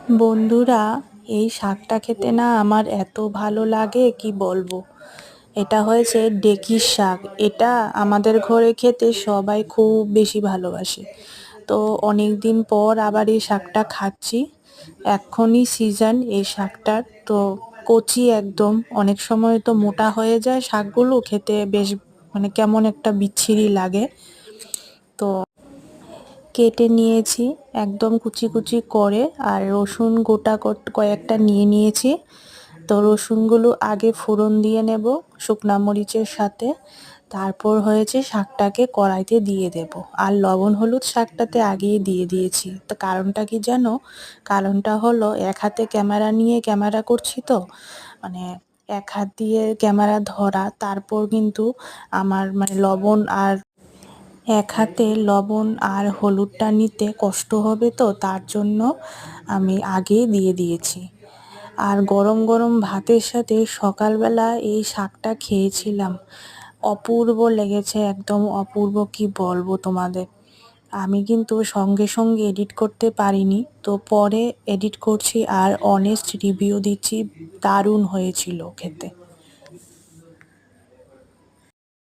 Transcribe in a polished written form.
বন্ধুরা, এই শাকটা খেতে না আমার এত ভালো লাগে কি বলবো। এটা হয়েছে ডেকির শাক। এটা আমাদের ঘরে খেতে সবাই খুব বেশি ভালোবাসে। তো অনেক দিন পর আবার এই শাকটা খাচ্ছি। এখনই সিজন এই শাকটার। তো কচি একদম, অনেক সময় তো মোটা হয়ে যায় শাকগুলো, খেতে বেশ মানে কেমন একটা বিচ্ছিরি লাগে। তো কেটে নিয়েছি একদম কুচি কুচি করে, আর রসুন গোটা কয়েকটা নিয়ে নিয়েছি। তো রসুনগুলো আগে ফোড়ন দিয়ে নেব শুকনা মরিচের সাথে। তারপর হয়েছে শাকটাকে কড়াইতে দিয়ে দেব, আর লবণ হলুদ শাকটাতে আগেই দিয়ে দিয়েছি। তো কারণটা কি জানো? কারণটা হলো এক হাতে ক্যামেরা নিয়ে ক্যামেরা করছি, তো মানে এক হাত দিয়ে ক্যামেরা ধরা, তারপর কিন্তু আমার মানে লবণ আর এক হাতে লবণ আর হলুদটা নিতে কষ্ট হবে, তো তার জন্য আমি আগেই দিয়ে দিয়েছি। আর গরম গরম ভাতের সাথে সকালবেলা এই শাকটা খেয়েছিলাম, অপূর্ব লেগেছে, একদম অপূর্ব, কি বলবো তোমাদের। আমি কিন্তু সঙ্গে সঙ্গে এডিট করতে পারিনি, তো পরে এডিট করছি আর অনেস্ট রিভিউ দিচ্ছি। দারুণ হয়েছিল খেতে।